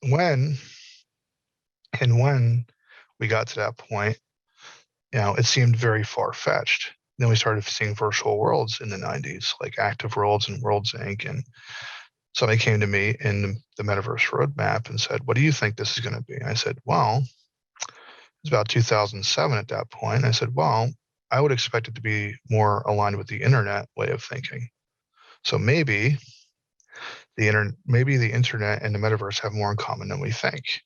when when we got to that point, it seemed very far-fetched. Then we started seeing virtual worlds in the 90s, like Active Worlds and Worlds Inc. And somebody came to me in the Metaverse roadmap and said, "What do you think this is going to be?" I said, "Well, it was about 2007 at that point." I said, "Well, I would expect it to be more aligned with the internet way of thinking. So maybe the internet and the metaverse have more in common than we think.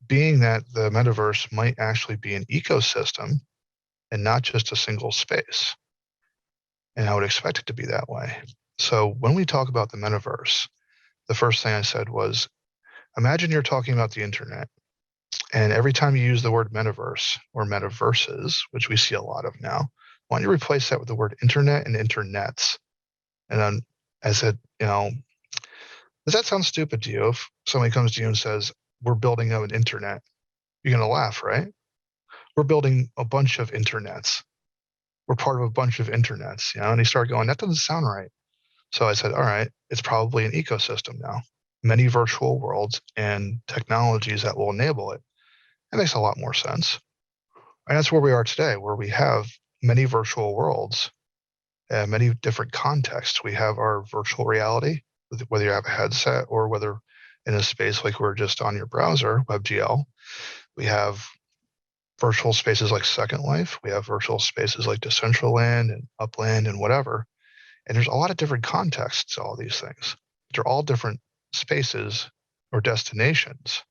Being that the metaverse might actually be an ecosystem and not just a single space. And I would expect it to be that way." So when we talk about the metaverse, the first thing I said was, imagine you're talking about the internet, and every time you use the word metaverse or metaverses, which we see a lot of now, why don't you replace that with the word internet and internets? And then I said, does that sound stupid to you if somebody comes to you and says, "We're building an internet"? You're going to laugh, right? We're building a bunch of internets. We're part of a bunch of internets, and he started going, that doesn't sound right. So I said, all right, it's probably an ecosystem now, many virtual worlds and technologies that will enable it. That makes a lot more sense. And that's where we are today, where we have many virtual worlds and many different contexts. We have our virtual reality, whether you have a headset or whether in a space like we're just on your browser, WebGL. We have virtual spaces like Second Life. We have virtual spaces like Decentraland and Upland and whatever. And there's a lot of different contexts to all these things. They're all different spaces or destinations.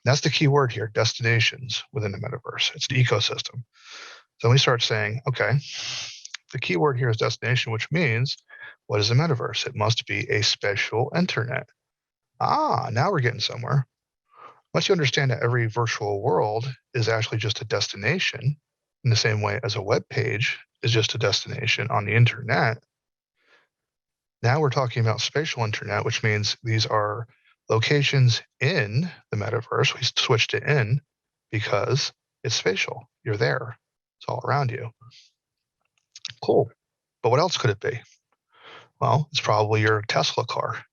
That's the key word here, destinations within the metaverse. It's an ecosystem. So we start saying, okay, the key word here is destination, which means what is a metaverse? It must be a spatial internet. Now we're getting somewhere. Once you understand that every virtual world is actually just a destination, in the same way as a web page is just a destination on the internet, now we're talking about spatial internet, which means these are locations in the metaverse. We switched to in because it's spatial. You're there. It's all around you. Cool. But what else could it be? Well, it's probably your Tesla car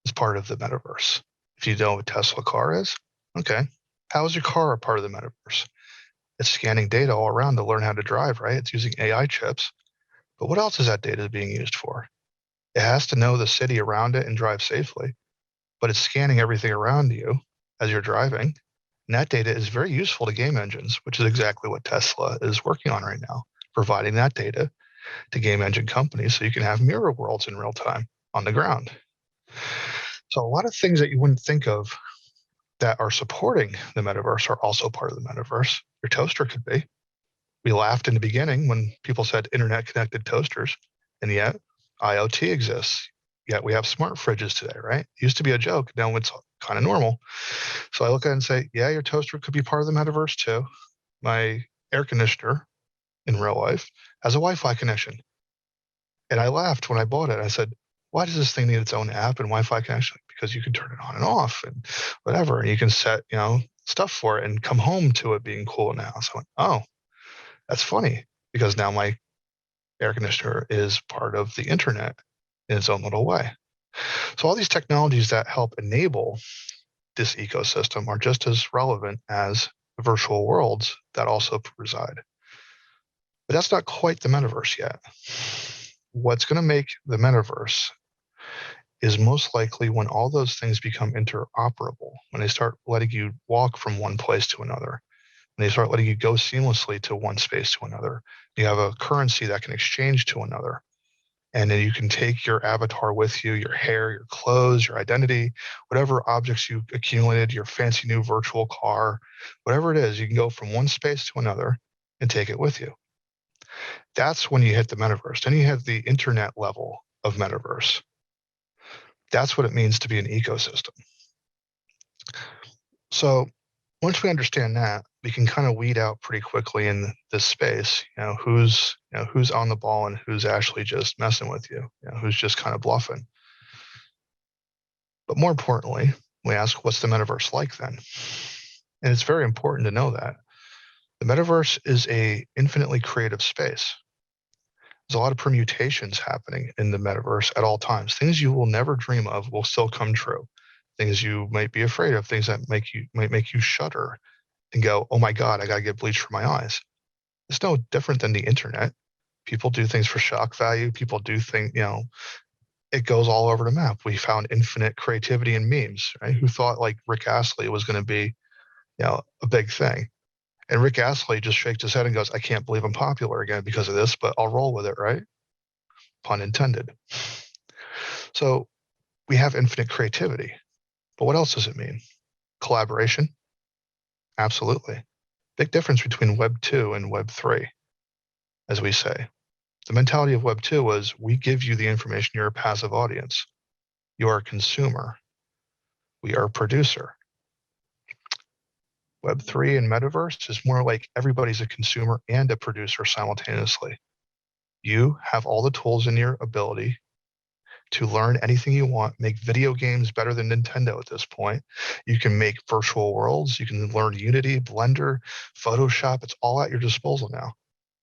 as part of the metaverse. If you know what a Tesla car is, okay. How is your car a part of the metaverse? It's scanning data all around to learn how to drive, right? It's using AI chips. But what else is that data being used for? It has to know the city around it and drive safely, but it's scanning everything around you as you're driving. And that data is very useful to game engines, which is exactly what Tesla is working on right now, providing that data to game engine companies so you can have mirror worlds in real time on the ground. So a lot of things that you wouldn't think of that are supporting the metaverse are also part of the metaverse. Your toaster could be. We laughed in the beginning when people said internet connected toasters, and yet IoT exists. Yet we have smart fridges today, right? It used to be a joke. Now it's kind of normal. So I look at it and say, yeah, your toaster could be part of the metaverse too. My air conditioner in real life has a Wi-Fi connection. And I laughed when I bought it. I said, why does this thing need its own app and Wi-Fi connection? Because you can turn it on and off and whatever. And you can set, stuff for it and come home to it being cool now. So I went, oh, that's funny, because now my air conditioner is part of the internet in its own little way. So all these technologies that help enable this ecosystem are just as relevant as the virtual worlds that also reside. But that's not quite the metaverse yet. What's going to make the metaverse is most likely when all those things become interoperable, when they start letting you walk from one place to another, when they start letting you go seamlessly to one space to another. You have a currency that can exchange to another. And then you can take your avatar with you, your hair, your clothes, your identity, whatever objects you accumulated, your fancy new virtual car, whatever it is, you can go from one space to another and take it with you. That's when you hit the metaverse. Then you have the internet level of metaverse. That's what it means to be an ecosystem. So once we understand that, we can kind of weed out pretty quickly in this space, who's on the ball and who's actually just messing with you, who's just kind of bluffing. But more importantly, we ask, what's the metaverse like then? And it's very important to know that the metaverse is a infinitely creative space. There's a lot of permutations happening in the metaverse at all times. Things you will never dream of will still come true. things you might be afraid of, things that might make you shudder and go, oh my God, I got to get bleach for my eyes. It's no different than the internet. People do things for shock value. People do things, it goes all over the map. We found infinite creativity in memes, right? Who thought like Rick Astley was going to be, a big thing? And Rick Astley just shakes his head and goes, I can't believe I'm popular again because of this, but I'll roll with it, right? Pun intended. So we have infinite creativity. But what else does it mean? Collaboration? Absolutely. Big difference between Web 2 and Web 3, as we say. The mentality of Web 2 was we give you the information, you're a passive audience. You are a consumer. We are a producer. Web 3 and Metaverse is more like everybody's a consumer and a producer simultaneously. You have all the tools in your ability to learn anything you want, make video games better than Nintendo at this point. You can make virtual worlds. You can learn Unity, Blender, Photoshop. It's all at your disposal now.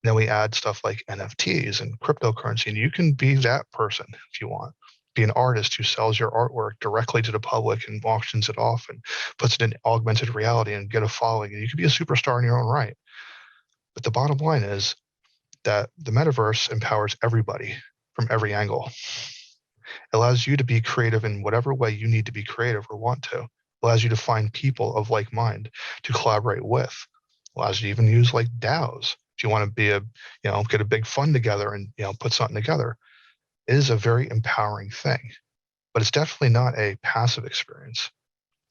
Then we add stuff like NFTs and cryptocurrency, and you can be that person if you want. Be an artist who sells your artwork directly to the public and auctions it off and puts it in augmented reality and get a following. And you can be a superstar in your own right. But the bottom line is that the metaverse empowers everybody from every angle. It allows you to be creative in whatever way you need to be creative or want to. It allows you to find people of like mind to collaborate with. It allows you to even use like DAOs. If you want to be get a big fund together and, put something together. It is a very empowering thing, but it's definitely not a passive experience.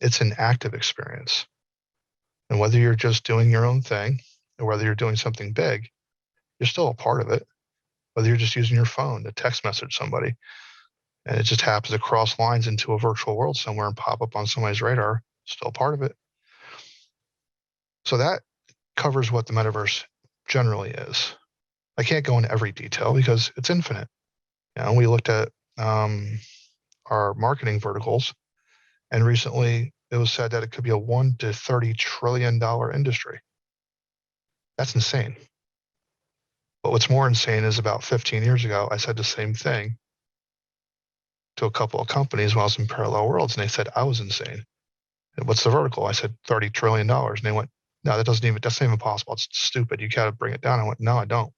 It's an active experience. And whether you're just doing your own thing or whether you're doing something big, you're still a part of it. Whether you're just using your phone to text message somebody, and it just happens to cross lines into a virtual world somewhere and pop up on somebody's radar, still part of it. So that covers what the metaverse generally is. I can't go into every detail because it's infinite. We looked at our marketing verticals, and recently it was said that it could be a $1 to $30 trillion industry. That's insane. But what's more insane is about 15 years ago, I said the same thing to a couple of companies when I was in Parallel Worlds, and they said I was insane. And what's the vertical? I said $30 trillion. And they went, no, that's not even possible. It's stupid. You got to bring it down. I went, no, I don't.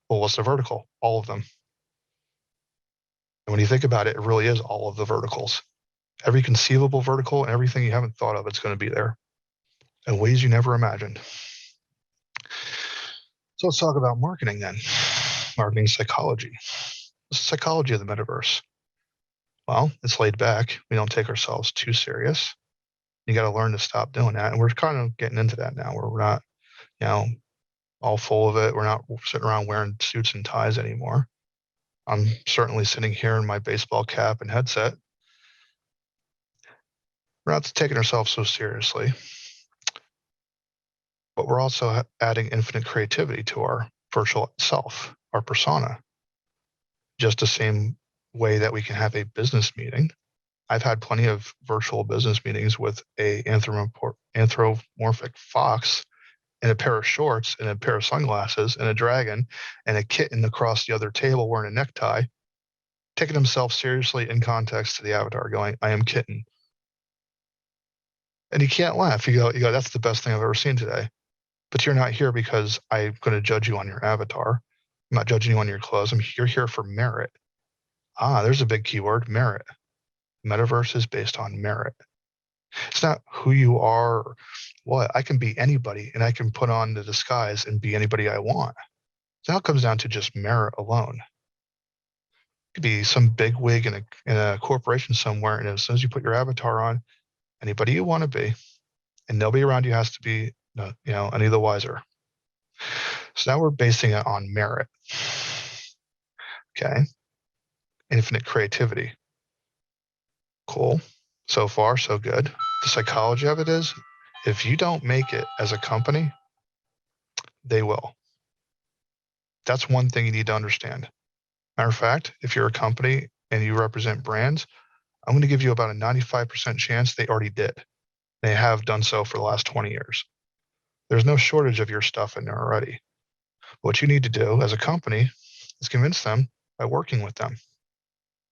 Well, what's the vertical? All of them. And when you think about it, it really is all of the verticals. Every conceivable vertical and everything you haven't thought of, it's going to be there in ways you never imagined. So let's talk about marketing then. Marketing psychology. The psychology of the metaverse. Well, it's laid back. We don't take ourselves too serious. You got to learn to stop doing that. And we're kind of getting into that now where we're not, all full of it. We're not sitting around wearing suits and ties anymore. I'm certainly sitting here in my baseball cap and headset. We're not taking ourselves so seriously, but we're also adding infinite creativity to our virtual self, our persona. Just the same way that we can have a business meeting. I've had plenty of virtual business meetings with a anthropomorphic fox in a pair of shorts and a pair of sunglasses and a dragon and a kitten across the other table wearing a necktie, taking himself seriously in context to the avatar going, I am kitten. And you can't laugh. You go, that's the best thing I've ever seen today. But you're not here because I'm going to judge you on your avatar. I'm not judging you on your clothes. You're here for merit. There's a big keyword, merit. Metaverse is based on merit. It's not who you are or what. I can be anybody and I can put on the disguise and be anybody I want. So now it comes down to just merit alone. It could be some big wig in a corporation somewhere, and as soon as you put your avatar on, anybody you want to be, and nobody around you has to be, any the wiser. So now we're basing it on merit. Okay. Infinite creativity. Cool. So far, so good. The psychology of it is, if you don't make it as a company, they will. That's one thing you need to understand. Matter of fact, if you're a company and you represent brands, I'm going to give you about a 95% chance they already did. They have done so for the last 20 years. There's no shortage of your stuff in there already. What you need to do as a company is convince them by working with them.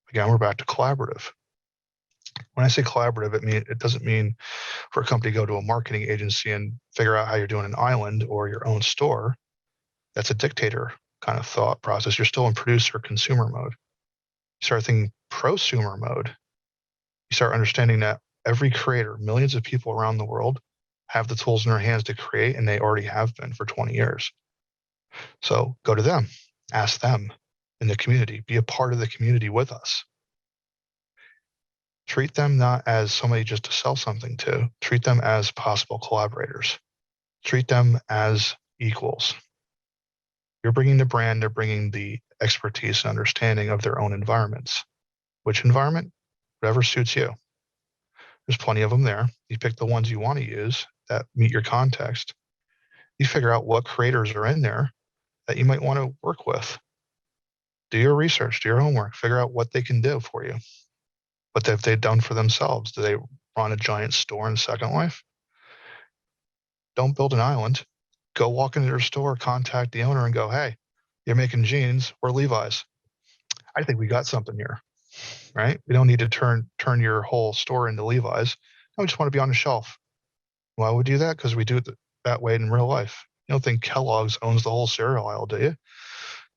Again, we're back to collaborative. When I say collaborative, it doesn't mean for a company to go to a marketing agency and figure out how you're doing an island or your own store. That's a dictator kind of thought process. You're still in producer consumer mode. You start thinking prosumer mode. You start understanding that every creator, millions of people around the world, have the tools in their hands to create, and they already have been for 20 years. So go to them, ask them in the community, be a part of the community with us. Treat them not as somebody just to sell something to, treat them as possible collaborators. Treat them as equals. You're bringing the brand, they're bringing the expertise and understanding of their own environments. Which environment? Whatever suits you. There's plenty of them there. You pick the ones you want to use that meet your context. You figure out what creators are in there that you might want to work with. Do your research, do your homework, figure out what they can do for you. What have they done for themselves? Do they run a giant store in Second Life? Don't build an island. Go walk into their store, contact the owner, and go, hey, you're making jeans, we're Levi's. I think we got something here, right? We don't need to turn your whole store into Levi's. I just want to be on the shelf. Why would we do that? Because we do it that way in real life. You don't think Kellogg's owns the whole cereal aisle, do you?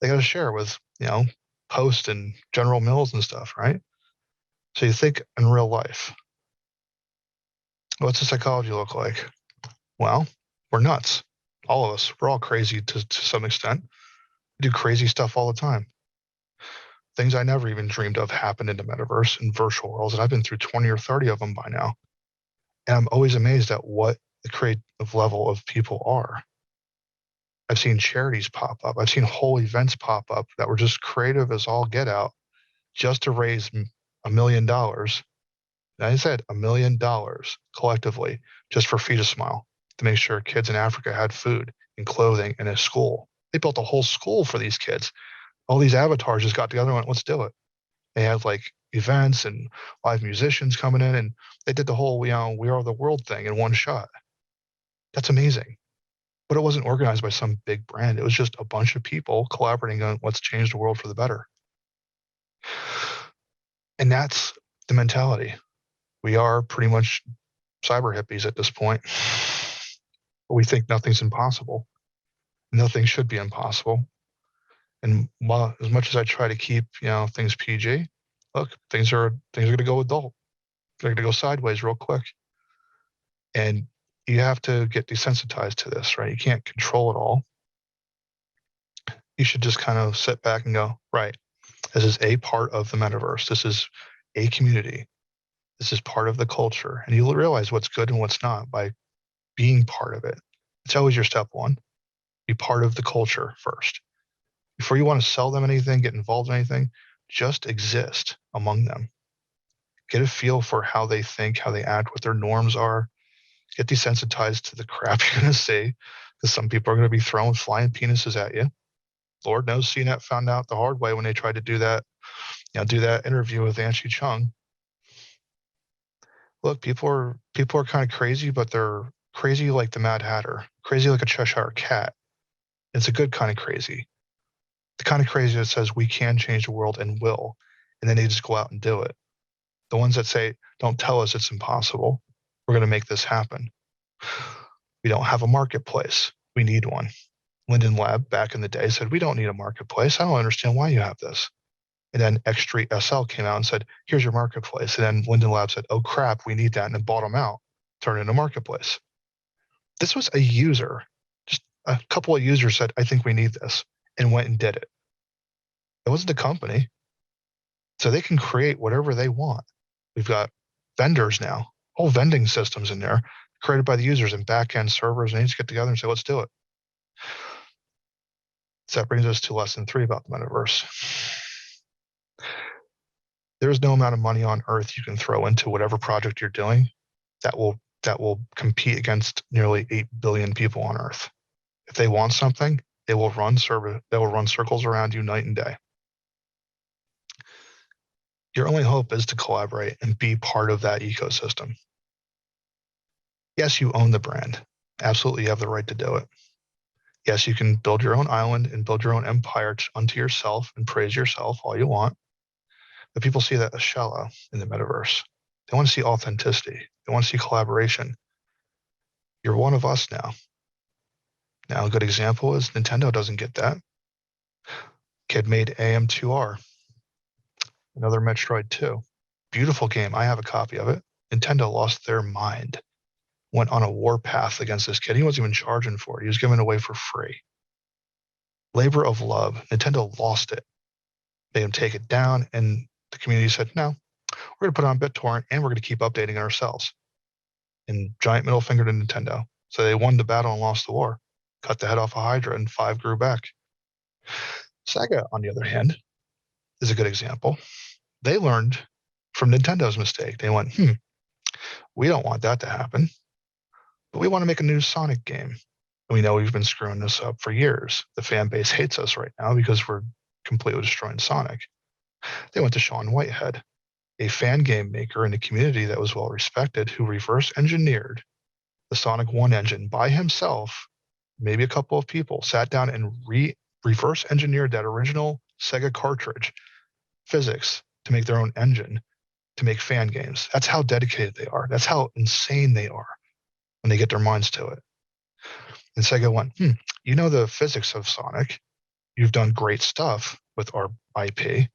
They got to share with, Post and General Mills and stuff, right? So you think in real life. What's the psychology look like? Well, we're nuts. All of us. We're all crazy to some extent. We do crazy stuff all the time. Things I never even dreamed of happen in the metaverse and virtual worlds, and I've been through 20 or 30 of them by now. And I'm always amazed at what the creative level of people are. I've seen charities pop up. I've seen whole events pop up that were just creative as all get out just to raise $1 million. And I said $1 million collectively just for Feed a Smile to make sure kids in Africa had food and clothing and a school. They built a whole school for these kids. All these avatars just got together and went, let's do it. They had like events and live musicians coming in, and they did the whole, We Are the World thing in one shot. That's amazing. But it wasn't organized by some big brand. It was just a bunch of people collaborating on let's change the world for the better. And that's the mentality. We are pretty much cyber hippies at this point. But we think nothing's impossible. Nothing should be impossible. And while as much as I try to keep, things PG, look, things are going to go adult. They're going to go sideways real quick. And you have to get desensitized to this, right? You can't control it all. You should just kind of sit back and go, right, this is a part of the metaverse. This is a community. This is part of the culture. And you'll realize what's good and what's not by being part of it. It's always your step one. Be part of the culture first. Before you want to sell them anything, get involved in anything, just exist among them. Get a feel for how they think, how they act, what their norms are. Get desensitized to the crap you're going to see, because some people are going to be throwing flying penises at you. Lord knows CNET found out the hard way when they tried to do that interview with Anshi Chung. Look, people are kind of crazy, but they're crazy like the Mad Hatter, crazy like a Cheshire cat. It's a good kind of crazy. The kind of crazy that says we can change the world and will, and then they just go out and do it. The ones that say, don't tell us it's impossible. We're going to make this happen. We don't have a marketplace. We need one. Linden Lab back in the day said, we don't need a marketplace. I don't understand why you have this. And then X Street SL came out and said, here's your marketplace. And then Linden Lab said, oh crap, we need that. And then bought them out, turned it into a marketplace. This was a user. Just a couple of users said, I think we need this, and went and did it. It wasn't a company. So they can create whatever they want. We've got vendors now, whole vending systems in there created by the users and back-end servers, and they just get together and say, let's do it. So that brings us to lesson 3 about the metaverse. There's no amount of money on earth you can throw into whatever project you're doing that will compete against nearly 8 billion people on earth. If they want something, they will run circles around you night and day. Your only hope is to collaborate and be part of that ecosystem. Yes, you own the brand. Absolutely, you have the right to do it. Yes, you can build your own island and build your own empire unto yourself and praise yourself all you want. But people see that as shallow in the metaverse. They want to see authenticity. They want to see collaboration. You're one of us now. Now, a good example is Nintendo doesn't get that. Kid made AM2R, another Metroid 2. Beautiful game. I have a copy of it. Nintendo lost their mind, went on a warpath against this kid. He wasn't even charging for it. He was giving it away for free. Labor of love. Nintendo lost it. They didn't take it down, and the community said, no, we're going to put it on BitTorrent, and we're going to keep updating it ourselves. And giant middle finger to Nintendo. So they won the battle and lost the war. Cut the head off a Hydra, and 5 grew back. Sega, on the other hand, is a good example. They learned from Nintendo's mistake. They went, we don't want that to happen, but we want to make a new Sonic game. And we know we've been screwing this up for years. The fan base hates us right now because we're completely destroying Sonic. They went to Sean Whitehead, a fan game maker in the community that was well respected, who reverse engineered the Sonic 1 engine by himself. Maybe a couple of people sat down and reverse engineered that original Sega cartridge physics to make their own engine to make fan games. That's how dedicated they are. That's how insane they are when they get their minds to it. And Sega went, you know the physics of Sonic. You've done great stuff with our IP.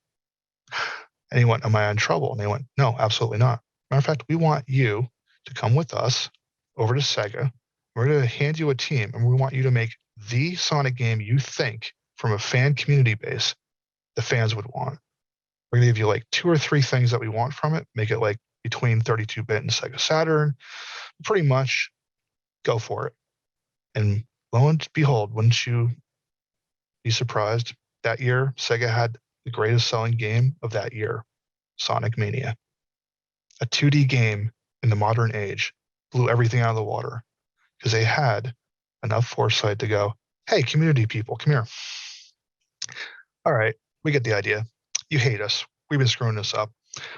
And he went, am I in trouble? And they went, no, absolutely not. Matter of fact, we want you to come with us over to Sega. We're going to hand you a team, and we want you to make the Sonic game you think, from a fan community base, the fans would want. We're going to give you like 2 or 3 things that we want from it, make it like between 32-bit and Sega Saturn. Pretty much go for it. And lo and behold, wouldn't you be surprised? That year, Sega had the greatest selling game of that year, Sonic Mania. A 2D game in the modern age blew everything out of the water because they had enough foresight to go, hey, community people, come here. All right, we get the idea. You hate us. We've been screwing this up.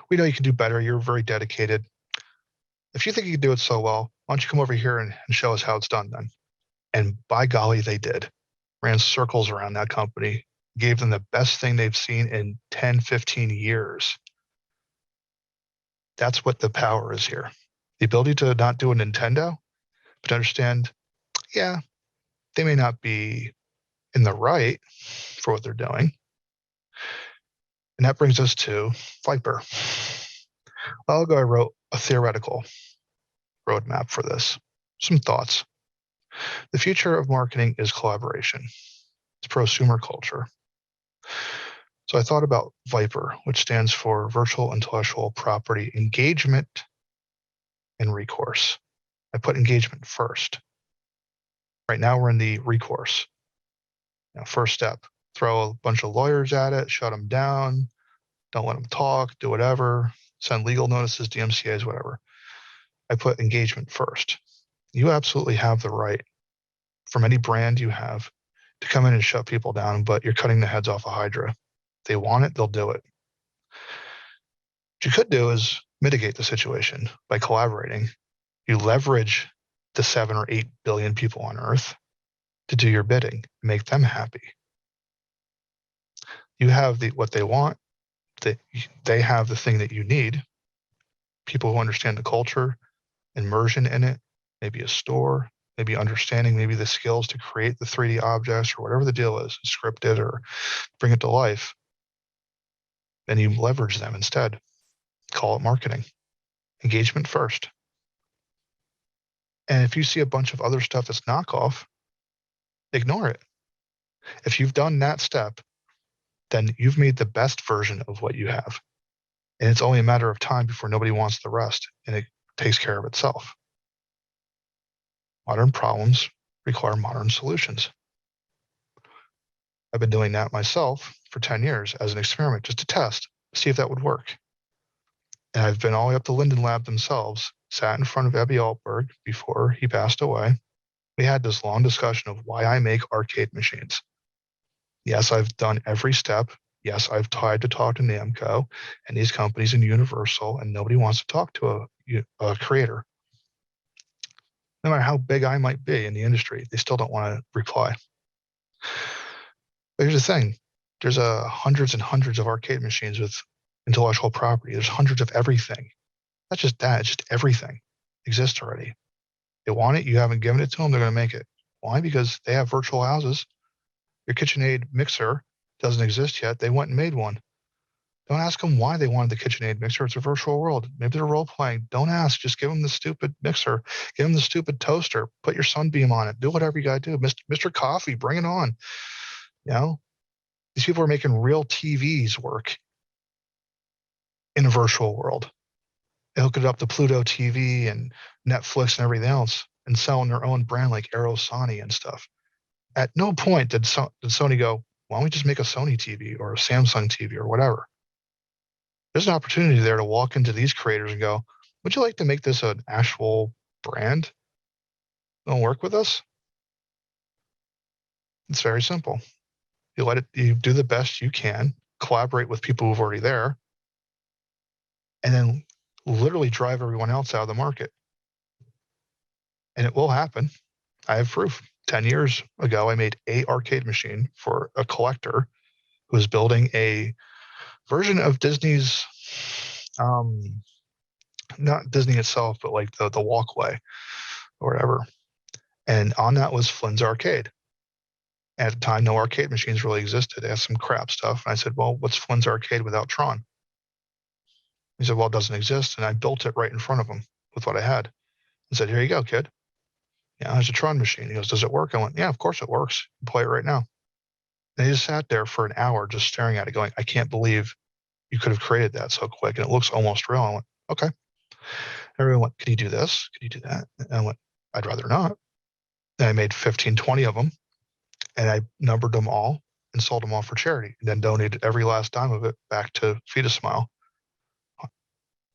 We know you can do better. You're very dedicated. If you think you can do it so well, why don't you come over here and show us how it's done then? And by golly, they did. Ran circles around that company, gave them the best thing they've seen in 10, 15 years. That's what the power is here. The ability to not do a Nintendo, but to understand, yeah, they may not be in the right for what they're doing. And that brings us to Viper. A while ago, I wrote a theoretical roadmap for this. Some thoughts. The future of marketing is collaboration. It's prosumer culture. So I thought about Viper, which stands for Virtual Intellectual Property Engagement and Recourse. I put engagement first. Right now we're in the recourse. Now, first step, throw a bunch of lawyers at it, shut them down, don't let them talk, do whatever, send legal notices, DMCAs, whatever. I put engagement first. You absolutely have the right, from any brand you have, to come in and shut people down, but you're cutting the heads off a Hydra. If they want it, they'll do it. What you could do is mitigate the situation by collaborating. You leverage the 7 or 8 billion people on Earth to do your bidding, make them happy. You have what they want. They have the thing that you need. People who understand the culture, immersion in it, maybe a store, maybe understanding maybe the skills to create the 3D objects or whatever the deal is, script it or bring it to life. Then you leverage them instead. Call it marketing. Engagement first. And if you see a bunch of other stuff that's knockoff, ignore it. If you've done that step, then you've made the best version of what you have. And it's only a matter of time before nobody wants the rest, and it takes care of itself. Modern problems require modern solutions. I've been doing that myself for 10 years as an experiment, just to test, see if that would work. And I've been all the way up to Linden Lab themselves, sat in front of Ebby Altberg before he passed away. We had this long discussion of why I make arcade machines. Yes, I've done every step. Yes, I've tried to talk to Namco and these companies in Universal, and nobody wants to talk to a creator. No matter how big I might be in the industry, they still don't want to reply. But here's the thing. There's hundreds and hundreds of arcade machines with intellectual property. There's hundreds of everything. Not just that, it's just everything exists already. They want it, you haven't given it to them, they're going to make it. Why? Because they have virtual houses. Your KitchenAid mixer doesn't exist yet. They went and made one. Don't ask them why they wanted the KitchenAid mixer. It's a virtual world. Maybe they're role playing. Don't ask. Just give them the stupid mixer. Give them the stupid toaster. Put your sunbeam on it. Do whatever you got to do. Mr. Coffee, bring it on. You know, these people are making real TVs work in a virtual world. They hook it up to Pluto TV and Netflix and everything else and selling their own brand like Aerosony and stuff. At no point did Sony go, why don't we just make a Sony TV or a Samsung TV or whatever? There's an opportunity there to walk into these creators and go, would you like to make this an actual brand? Don't work with us? It's very simple. You do the best you can, collaborate with people who've already there, and then literally drive everyone else out of the market. And it will happen. I have proof. 10 years ago, I made a arcade machine for a collector who was building a version of Disney's, not Disney itself, but like the walkway or whatever. And on that was Flynn's Arcade. At the time, no arcade machines really existed. They had some crap stuff. And I said, well, what's Flynn's Arcade without Tron? He said, well, it doesn't exist. And I built it right in front of him with what I had. And said, here you go, kid. Yeah, there's a Tron machine. He goes, does it work? I went, yeah, of course it works. Play it right now. And he just sat there for an hour just staring at it going, I can't believe you could have created that so quick. And it looks almost real. I went, okay. Everyone went, can you do this? Can you do that? And I went, I'd rather not. And I made 15, 20 of them. And I numbered them all and sold them all for charity and then donated every last dime of it back to Feed a Smile.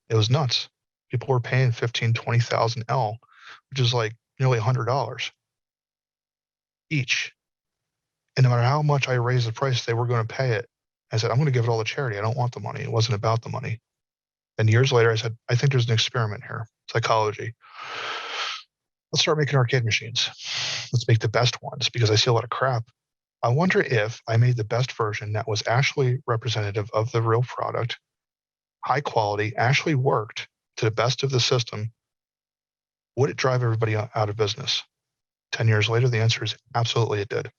It was nuts. People were paying 15, 20,000 L, which is like nearly $100 each. And no matter how much I raised the price, they were going to pay it. I said, I'm going to give it all to charity. I don't want the money. It wasn't about the money. And years later, I said, I think there's an experiment here, psychology. Let's start making arcade machines. Let's make the best ones because I see a lot of crap. I wonder if I made the best version that was actually representative of the real product, high quality, actually worked to the best of the system, would it drive everybody out of business? 10 years later, the answer is absolutely it did.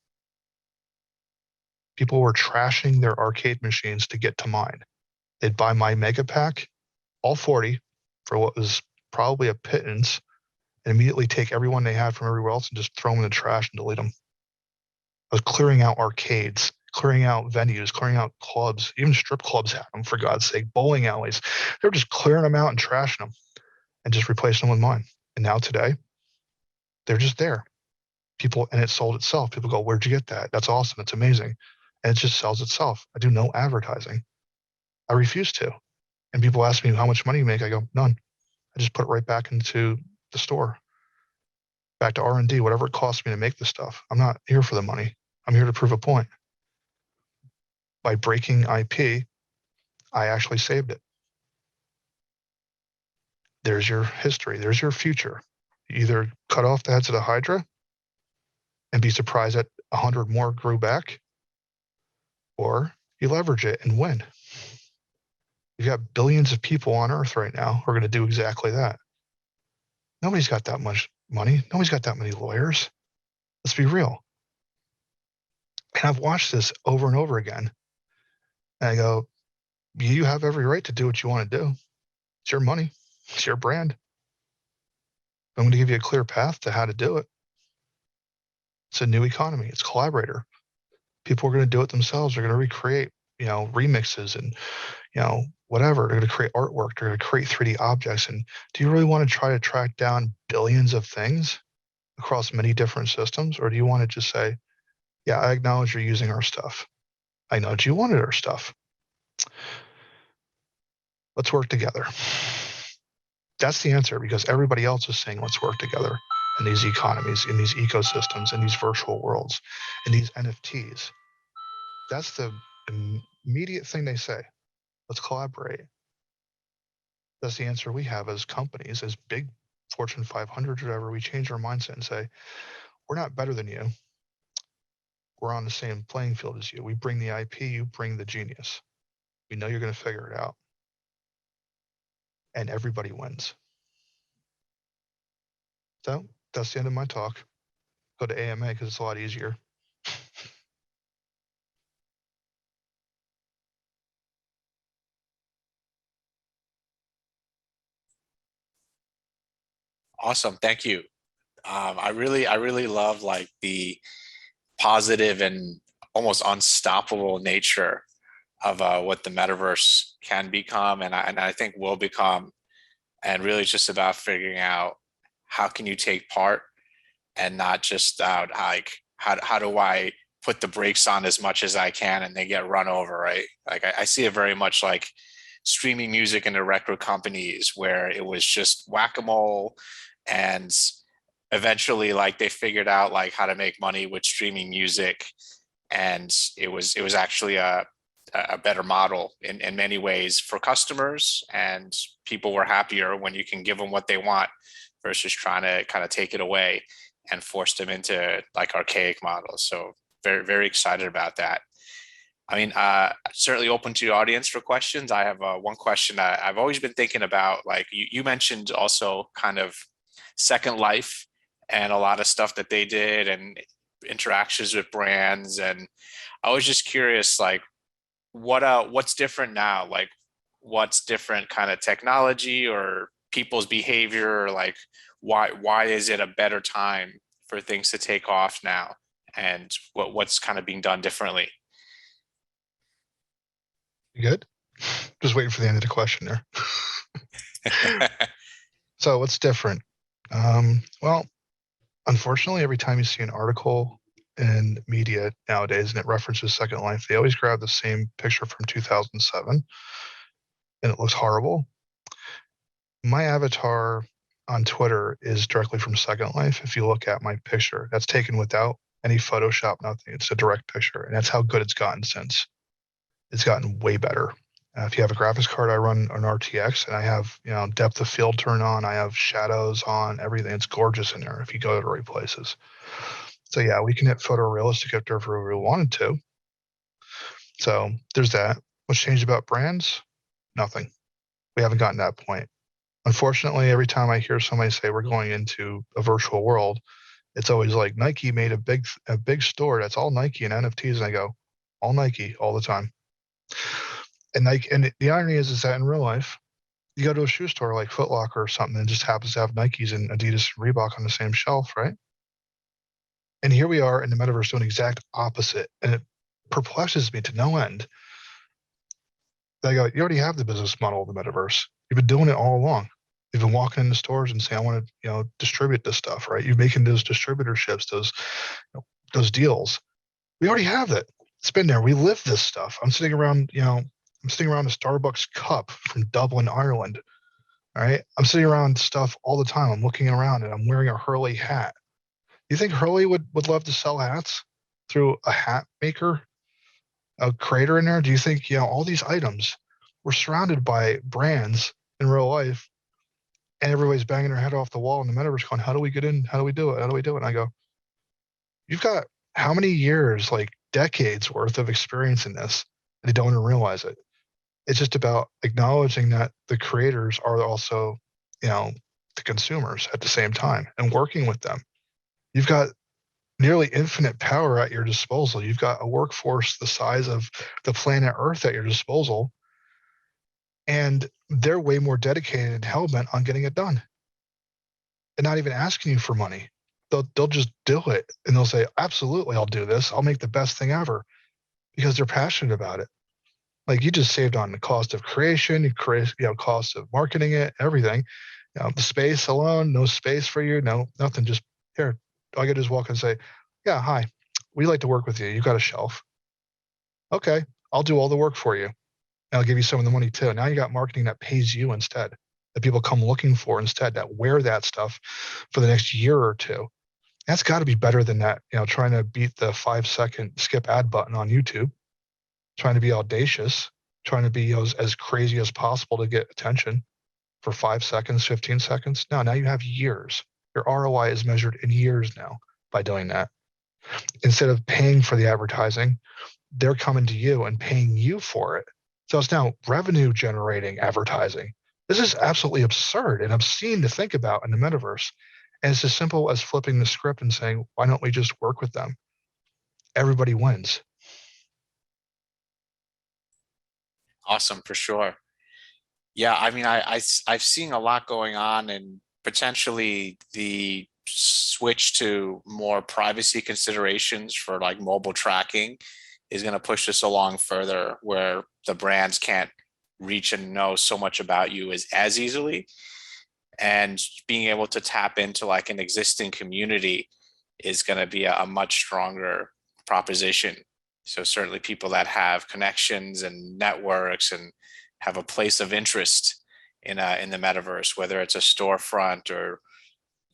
People were trashing their arcade machines to get to mine. They'd buy my mega pack, all 40, for what was probably a pittance, and immediately take everyone they had from everywhere else and just throw them in the trash and delete them. I was clearing out arcades, clearing out venues, clearing out clubs. Even strip clubs had them, for God's sake. Bowling alleys. They were just clearing them out and trashing them and just replacing them with mine. And now today, they're just there. People, and it sold itself. People go, where'd you get that? That's awesome. It's amazing. And it just sells itself. I do no advertising. I refuse to. And people ask me how much money you make. I go, none. I just put it right back into the store, back to R&D, whatever it costs me to make the stuff. I'm not here for the money. I'm here to prove a point. By breaking IP, I actually saved it. There's your history. There's your future. You either cut off the heads of the Hydra and be surprised that 100 more grew back, or you leverage it and win. You've got billions of people on Earth right now who are going to do exactly that. Nobody's got that much money. Nobody's got that many lawyers. Let's be real. And I've watched this over and over again. And I go, you have every right to do what you want to do. It's your money. It's your brand. I'm going to give you a clear path to how to do it. It's a new economy. It's collaborator. People are going to do it themselves. They're going to recreate, remixes and, whatever. They're going to create artwork. They're going to create 3D objects. And do you really want to try to track down billions of things across many different systems? Or do you want to just say, yeah, I acknowledge you're using our stuff. I acknowledge you wanted our stuff. Let's work together. That's the answer, because everybody else is saying let's work together in these economies, in these ecosystems, in these virtual worlds, in these NFTs. That's the immediate thing they say. Let's collaborate. That's the answer we have as companies, as big Fortune 500 or whatever. We change our mindset and say, we're not better than you. We're on the same playing field as you. We bring the IP, you bring the genius. We know you're going to figure it out. and everybody wins. So that's the end of my talk. Go to AMA because it's a lot easier. Awesome. Thank you. I really love like the positive and almost unstoppable nature of what the metaverse can become, and I think will become. And really it's just about figuring out how can you take part and not just out like how do I put the brakes on as much as I can and they get run over, right? Like I see it very much like streaming music in the record companies where it was just whack-a-mole, and eventually like they figured out like how to make money with streaming music, and it was actually a better model in many ways for customers, and people were happier when you can give them what they want versus trying to kind of take it away and force them into like archaic models. So very, very excited about that. I mean, certainly open to the audience for questions. I have one question I've always been thinking about. Like you mentioned also kind of Second Life and a lot of stuff that they did and interactions with brands. And I was just curious, like, what's different now? Like, what's different kind of technology or people's behavior? Or like, why is it a better time for things to take off now? And what's kind of being done differently? You good? Just waiting for the end of the question there. So what's different? Well, unfortunately, every time you see an article in media nowadays and it references Second Life, they always grab the same picture from 2007 and it looks horrible. My avatar on Twitter is directly from Second Life. If you look at my picture, that's taken without any Photoshop, nothing. It's a direct picture, and that's how good it's gotten since. It's gotten way better. If you have a graphics card, I run an RTX, and I have depth of field turned on. I have shadows on, everything. It's gorgeous in there if you go to the right places. So yeah, we can hit photorealistic if we really wanted to. So there's that. What's changed about brands? Nothing. We haven't gotten to that point. Unfortunately, every time I hear somebody say we're going into a virtual world, it's always like Nike made a big store that's all Nike and NFTs, and I go, all Nike all the time. And Nike, and the irony is that in real life, you go to a shoe store like Foot Locker or something, and it just happens to have Nikes and Adidas and Reebok on the same shelf, right? And here we are in the metaverse doing the exact opposite, and it perplexes me to no end. I go, you already have the business model of the metaverse. You've been doing it all along. You've been walking into stores and saying, I want to, distribute this stuff, right? You're making those distributorships, those deals. We already have it. It's been there. We live this stuff. I'm sitting around a Starbucks cup from Dublin, Ireland. All right. I'm sitting around stuff all the time. I'm looking around and I'm wearing a Hurley hat. You think Hurley would love to sell hats through a hat maker, a creator in there? Do you think, all these items, we're surrounded by brands in real life, and everybody's banging their head off the wall in the metaverse going, how do we get in? How do we do it? How do we do it? And I go, you've got how many years, like decades worth of experience in this, and they don't even realize it. It's just about acknowledging that the creators are also, the consumers at the same time and working with them. You've got nearly infinite power at your disposal. You've got a workforce the size of the planet Earth at your disposal, and they're way more dedicated and hell-bent on getting it done and not even asking you for money. They'll just do it, and they'll say, absolutely, I'll do this. I'll make the best thing ever, because they're passionate about it. Like, you just saved on the cost of creation, cost of marketing it, everything. The space alone, no space for you, no, nothing. Just here, all I got to do is walk and say, yeah, hi, we'd like to work with you. You've got a shelf. Okay, I'll do all the work for you. And I'll give you some of the money too. Now you got marketing that pays you instead, that people come looking for instead, that wear that stuff for the next year or two. That's got to be better than that, trying to beat the 5-second skip ad button on YouTube, trying to be audacious, trying to be as crazy as possible to get attention for 5 seconds, 15 seconds. No, now you have years. Your ROI is measured in years now by doing that. Instead of paying for the advertising, they're coming to you and paying you for it. So it's now revenue generating advertising. This is absolutely absurd and obscene to think about in the metaverse. And it's as simple as flipping the script and saying, why don't we just work with them? Everybody wins. Awesome, for sure. Yeah, I mean, I've seen a lot going on, and potentially the switch to more privacy considerations for like mobile tracking is going to push this along further, where the brands can't reach and know so much about you as easily. And being able to tap into like an existing community is going to be a much stronger proposition. So certainly people that have connections and networks and have a place of interest in the metaverse, whether it's a storefront or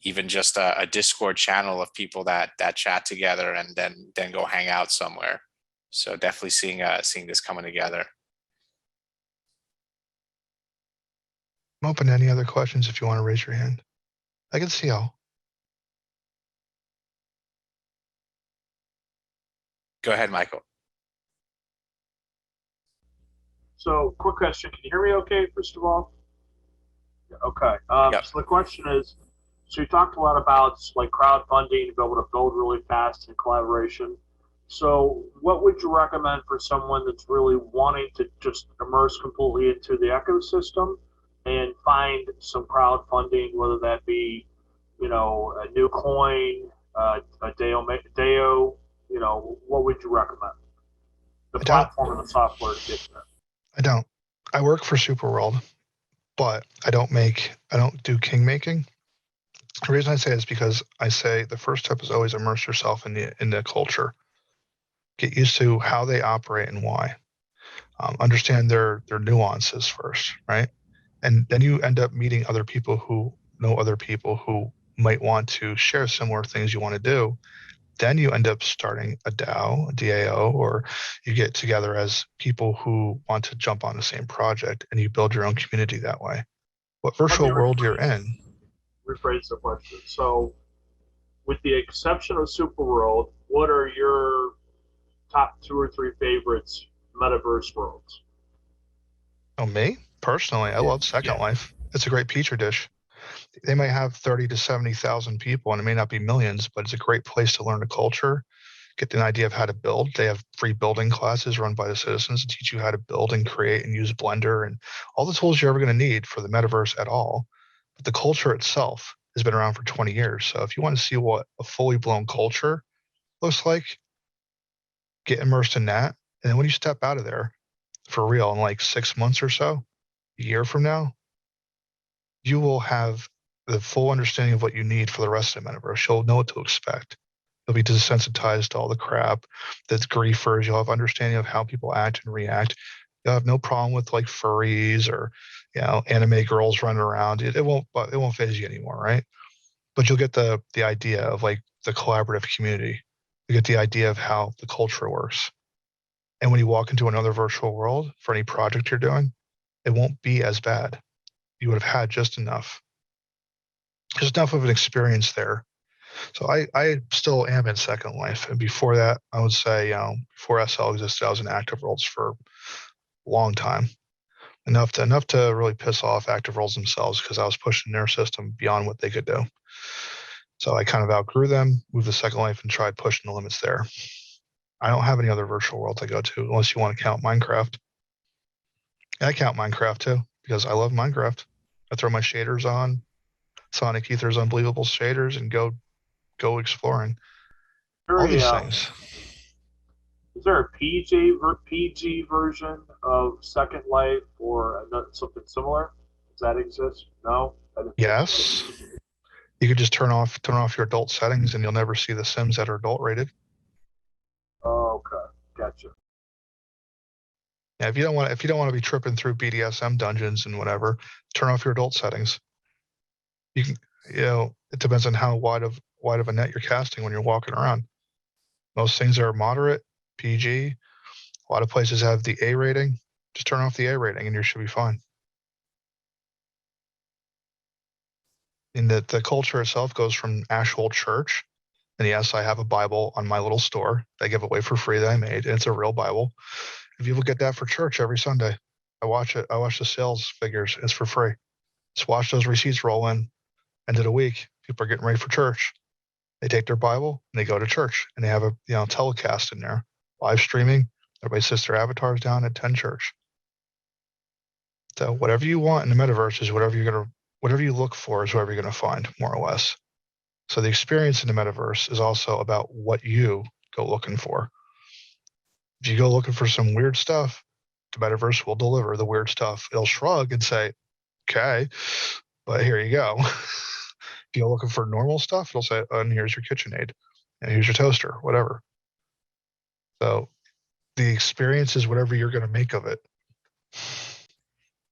even just a Discord channel of people that chat together and then go hang out somewhere. So definitely seeing this coming together. I'm open to any other questions if you want to raise your hand. I can see all. Go ahead, Michael. So, quick question. Can you hear me okay, first of all? Okay. Yep. So the question is, so you talked a lot about like crowdfunding to be able to build really fast in collaboration. So what would you recommend for someone that's really wanting to just immerse completely into the ecosystem and find some crowdfunding, whether that be, a new coin, a Deo, what would you recommend? The platform and the software to get there. I don't. I work for Superworld, but I don't do king making. The reason I say it is because I say the first step is always immerse yourself in the culture. Get used to how they operate and why. Understand their nuances first, right? And then you end up meeting other people who know other people who might want to share similar things you want to do. Then you end up starting a DAO, a DAO, or you get together as people who want to jump on the same project and you build your own community that way. What virtual world you're in? Rephrase the question. So, with the exception of Superworld, what are your top 2 or 3 favorites metaverse worlds? Oh, me? Personally, I love Second Life. It's a great petri dish. They might have 30 to 70,000 people, and it may not be millions, but it's a great place to learn the culture, get an idea of how to build. They have free building classes run by the citizens to teach you how to build and create and use Blender and all the tools you're ever going to need for the metaverse at all. But the culture itself has been around for 20 years. So if you want to see what a fully blown culture looks like, get immersed in that. And then when you step out of there for real in like 6 months or so, a year from now, you will have the full understanding of what you need for the rest of the metaverse. You'll know what to expect. You'll be desensitized to all the crap that's griefers. You'll have understanding of how people act and react. You'll have no problem with like furries or anime girls running around. It won't phase you anymore, right? But you'll get the idea of like the collaborative community. You get the idea of how the culture works. And when you walk into another virtual world for any project you're doing, it won't be as bad. You would have had just enough of an experience there. So I still am in Second Life. And before that, I would say, before SL existed, I was in Active Worlds for a long time. Enough to really piss off Active Worlds themselves because I was pushing their system beyond what they could do. So I kind of outgrew them, moved to Second Life and tried pushing the limits there. I don't have any other virtual worlds I go to unless you want to count Minecraft. And I count Minecraft too because I love Minecraft. I throw my shaders on, Sonic Ether's unbelievable shaders, and go exploring. All these things. Is there a PG version of Second Life or something similar? Does that exist? No. Yes. You could just turn off your adult settings, and you'll never see the Sims that are adult rated. Oh, okay, gotcha. Yeah, if you don't want to be tripping through BDSM dungeons and whatever, turn off your adult settings. You can, it depends on how wide of a net you're casting when you're walking around. Most things are moderate, PG. A lot of places have the A rating. Just turn off the A rating and you should be fine. And the culture itself goes from actual church. And yes, I have a Bible on my little store that I give away for free that I made. And it's a real Bible. If you look at that for church every Sunday, I watch it. I watch the sales figures. It's for free. Just watch those receipts roll in. End of the week, people are getting ready for church. They take their Bible and they go to church, and they have a telecast in there, live streaming. Everybody sits their avatars down, attend church. So whatever you want in the metaverse is whatever you look for is whatever you're gonna find, more or less. So the experience in the metaverse is also about what you go looking for. If you go looking for some weird stuff, the metaverse will deliver the weird stuff. It'll shrug and say, okay, but here you go. If you're looking for normal stuff, it'll say, oh, and here's your KitchenAid, and here's your toaster, whatever. So the experience is whatever you're going to make of it.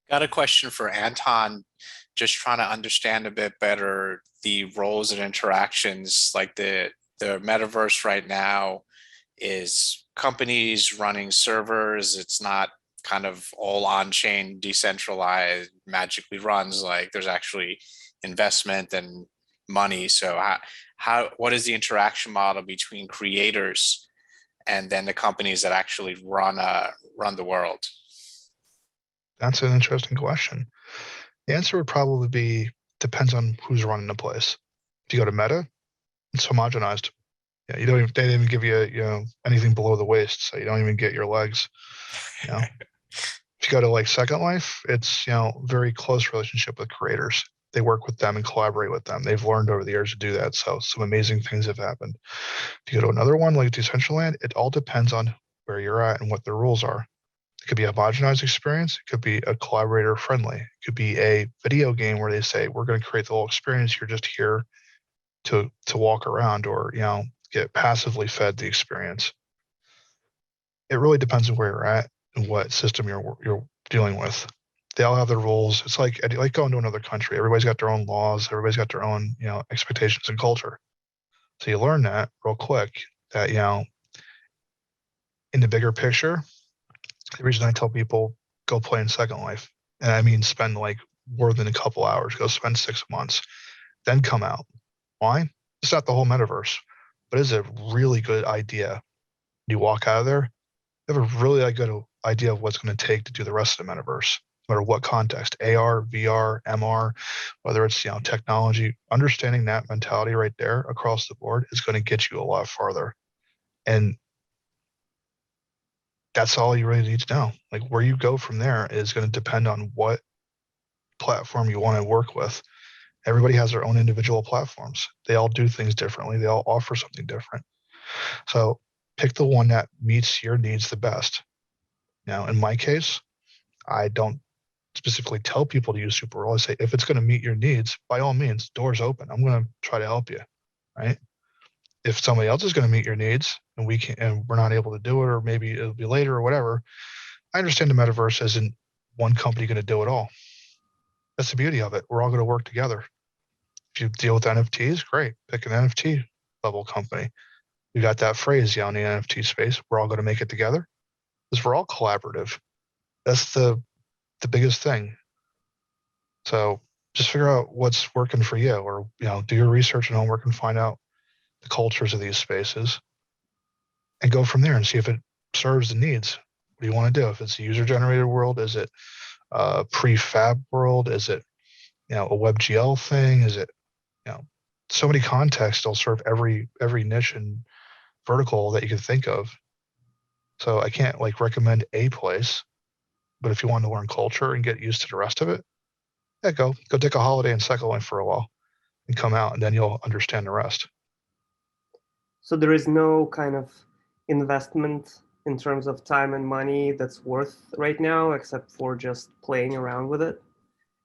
Got a question for Anton, just trying to understand a bit better the roles and interactions. Like the metaverse right now is companies running servers. It's not kind of all on-chain, decentralized, magically runs. Like there's actually investment and money. So what is the interaction model between creators and then the companies that actually run the world? That's an interesting question. The answer would probably be depends on who's running the place. If you go to Meta, it's homogenized. Yeah, they don't even give you anything below the waist, so you don't even get your legs. If you go to like Second Life, it's very close relationship with creators. They work with them and collaborate with them. They've learned over the years to do that, so some amazing things have happened. If you go to another one like Decentraland, it all depends on where you're at and what the rules are. It could be a homogenized experience. It could be a collaborator friendly. It could be a video game where they say, we're going to create the whole experience. You're just here to walk around or, get passively fed the experience. It really depends on where you're at and what system you're dealing with. They all have their rules. It's like going to another country. Everybody's got their own laws. Everybody's got their own, expectations and culture. So you learn that real quick that, in the bigger picture, the reason I tell people go play in Second Life, and I mean spend like more than a couple hours, go spend 6 months, then come out. Why? It's not the whole metaverse, but it's a really good idea. You walk out of there, you have a really good idea of what's going to take to do the rest of the metaverse, no matter what context, AR, VR, MR, whether it's technology. Understanding that mentality right there across the board is going to get you a lot farther. And that's all you really need to know. Like where you go from there is going to depend on what platform you want to work with. Everybody has their own individual platforms. They all do things differently. They all offer something different. So pick the one that meets your needs the best. Now, in my case, I don't specifically tell people to use SuperRole. I say, if it's going to meet your needs, by all means, doors open. I'm going to try to help you, right? If somebody else is going to meet your needs and we're not able to do it, or maybe it'll be later or whatever, I understand the metaverse isn't one company going to do it all. That's the beauty of it. We're all going to work together. If you deal with NFTs, great. Pick an NFT level company. You got that phrase, in the NFT space. We're all going to make it together because we're all collaborative. That's the biggest thing. So just figure out what's working for you, or do your research and homework and find out the cultures of these spaces and go from there and see if it serves the needs. What do you want to do? If it's a user-generated world, is it a prefab world? Is it, a WebGL thing? Is it, so many contexts will serve every niche and vertical that you can think of. So I can't recommend a place, but if you want to learn culture and get used to the rest of it, yeah, go take a holiday in Second Life for a while and come out, and then you'll understand the rest. So there is no kind of investment in terms of time and money that's worth right now, except for just playing around with it?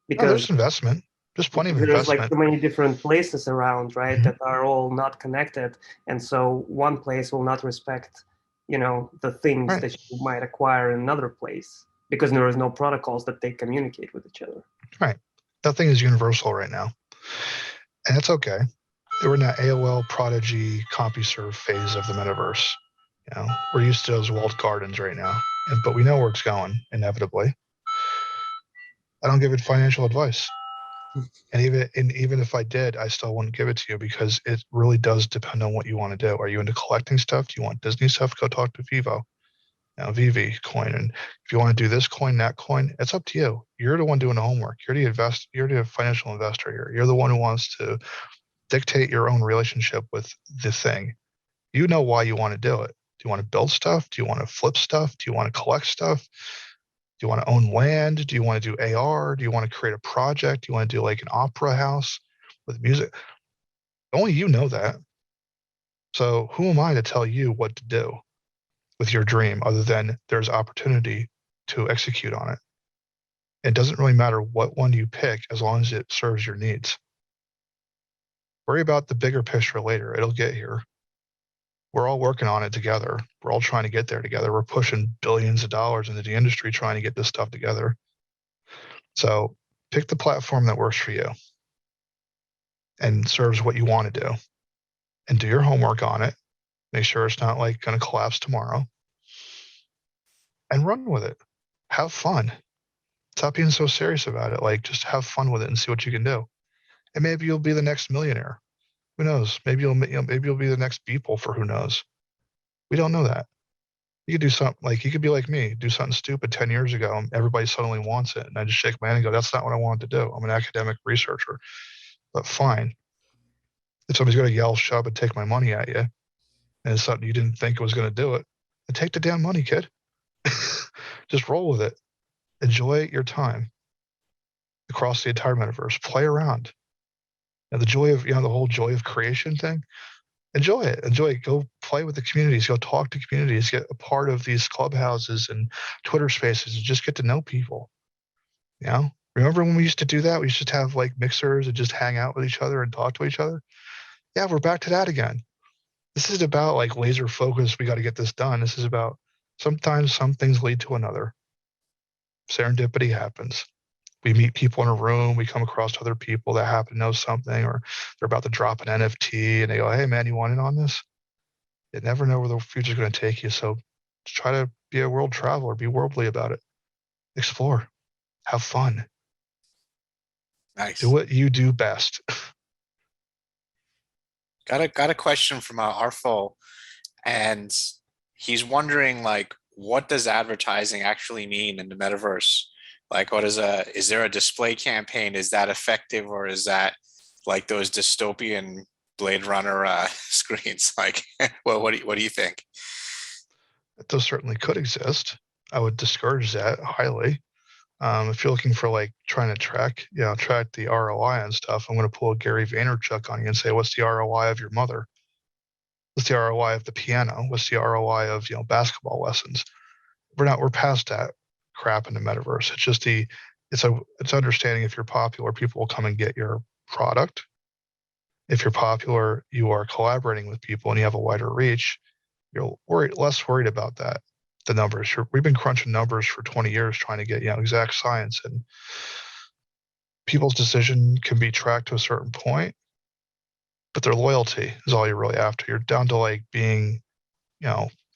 Because there's investment. There's plenty of investment. There's so many different places around, right, that are all not connected. And so one place will not respect, the things that you might acquire in another place because there is no protocols that they communicate with each other. Right. Nothing is universal right now. And that's okay. We're in that AOL Prodigy CompuServe phase of the metaverse. We're used to those walled gardens right now, but we know where it's going inevitably. I don't give it financial advice. And even if I did, I still wouldn't give it to you because it really does depend on what you want to do. Are you into collecting stuff? Do you want Disney stuff? Go talk to Vivo. VV coin. And if you want to do this coin, that coin, it's up to you. You're the one doing the homework. You're the financial investor here. You're the one who wants to dictate your own relationship with the thing. You know why you want to do it. Do you want to build stuff? Do you want to flip stuff? Do you want to collect stuff? Do you want to own land? Do you want to do AR? Do you want to create a project? Do you want to do like an opera house with music? Only you know that. So who am I to tell you what to do with your dream other than there's opportunity to execute on it? It doesn't really matter what one you pick as long as it serves your needs. Worry about the bigger picture later. It'll get here. We're all working on it together. We're all trying to get there together. We're pushing billions of dollars into the industry trying to get this stuff together. So pick the platform that works for you and serves what you want to do, and do your homework on it. Make sure it's not like going to collapse tomorrow, and run with it. Have fun. Stop being so serious about it. Like, just have fun with it and see what you can do. And maybe you'll be the next millionaire. Who knows? Maybe maybe you'll be the next Beeple for who knows. We don't know that. You could do something like, you could be like me, do something stupid 10 years ago, and everybody suddenly wants it. And I just shake my hand and go, that's not what I wanted to do. I'm an academic researcher. But fine. If somebody's going to yell, shove, and take my money at you, and it's something you didn't think was going to do it, then take the damn money, kid. Just roll with it. Enjoy your time across the entire metaverse. Play around. And the joy of, the whole joy of creation thing, enjoy it. Enjoy it. Go play with the communities. Go talk to communities. Get a part of these clubhouses and Twitter spaces and just get to know people. Remember when we used to do that? We used to have like mixers and just hang out with each other and talk to each other. Yeah, we're back to that again. This is about like laser focus. We got to get this done. This is about sometimes some things lead to another. Serendipity happens. We meet people in a room. We come across other people that happen to know something, or they're about to drop an NFT and they go, hey, man, you want in on this? You never know where the future's going to take you. So try to be a world traveler, be worldly about it, explore, have fun. Nice. Do what you do best. Got a question from Arfo, and he's wondering like, what does advertising actually mean in the metaverse? Like, is there a display campaign? Is that effective, or is that like those dystopian Blade Runner screens? Like, well, what do you think? Those certainly could exist. I would discourage that highly. If you're looking for like trying to track the ROI and stuff, I'm going to pull a Gary Vaynerchuk on you and say, what's the ROI of your mother? What's the ROI of the piano? What's the ROI of basketball lessons? We're past that crap in the metaverse. It's just it's understanding if you're popular, people will come and get your product. If you're popular, you are collaborating with people and you have a wider reach. You're less worried about that. The numbers. We've been crunching numbers for 20 years trying to get exact science, and people's decision can be tracked to a certain point, but their loyalty is all you're really after. You're down to like being,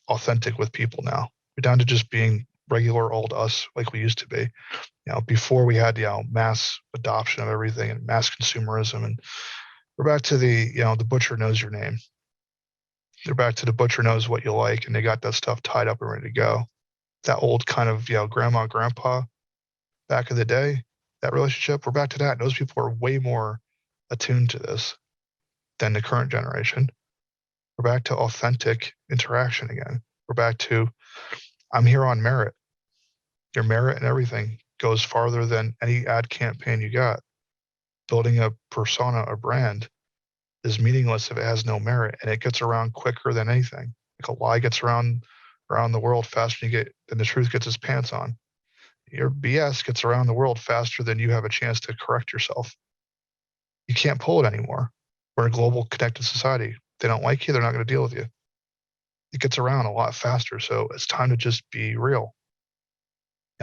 authentic with people now. You're down to just being regular old us like we used to be. Before we had mass adoption of everything and mass consumerism, and we're back to the butcher knows your name. They're back to the butcher knows what you like, and they got that stuff tied up and ready to go. That old kind of grandma, grandpa back in the day, that relationship, we're back to that. And those people are way more attuned to this than the current generation. We're back to authentic interaction again. We're back to, I'm here on merit. Your merit and everything goes farther than any ad campaign you got. Building a persona, a brand, is meaningless if it has no merit, and it gets around quicker than anything. Like a lie gets around the world faster than the truth gets its pants on. Your BS gets around the world faster than you have a chance to correct yourself. You can't pull it anymore. We're in a global connected society. They don't like you, they're not going to deal with you. It gets around a lot faster. So it's time to just be real.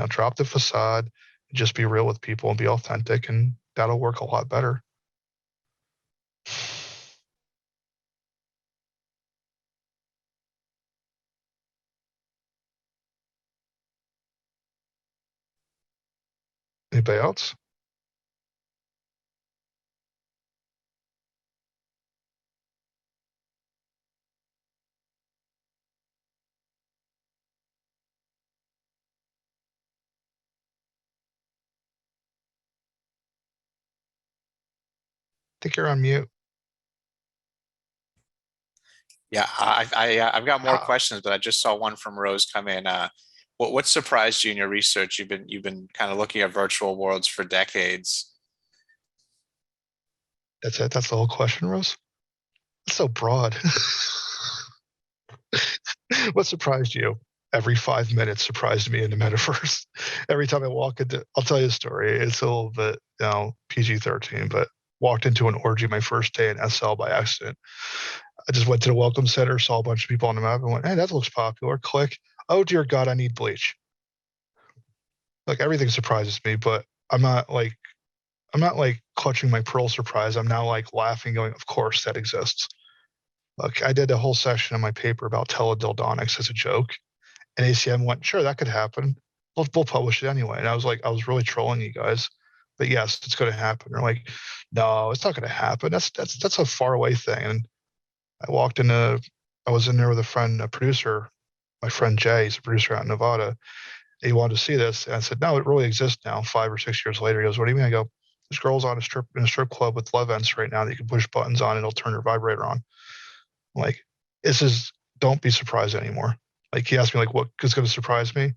Drop the facade, just be real with people and be authentic, and that'll work a lot better. Anybody else? think you're on mute. Yeah, I've got more How- questions, but I just saw one from Rose come in. What surprised you in your research? You've been kind of looking at virtual worlds for decades. That's it. That's the whole question, Rose. It's so broad. What surprised you? Every 5 minutes surprised me in the metaverse. Every time I walk into, I'll tell you a story. It's a little bit, PG-13, but walked into an orgy my first day in SL by accident. I just went to the welcome center, saw a bunch of people on the map, and went, "Hey, that looks popular." Click. Oh dear God, I need bleach. Like everything surprises me, but I'm not like clutching my pearl surprise. I'm now like laughing, going, "Of course that exists." Look, I did a whole section in my paper about teledildonics as a joke, and ACM went, "Sure, that could happen. We'll publish it anyway." And I was really trolling you guys, but yes, it's going to happen. They're like, "No, it's not going to happen. That's a far away thing." And I was in there with a friend, a producer, my friend Jay. He's a producer out in Nevada. He wanted to see this, and I said, "No, it really exists now." 5 or 6 years later, he goes, "What do you mean?" I go, "This girl's in a strip club with love vents right now that you can push buttons on, and it'll turn your vibrator on." I'm like, this is, don't be surprised anymore. Like he asked me like, what is going to surprise me?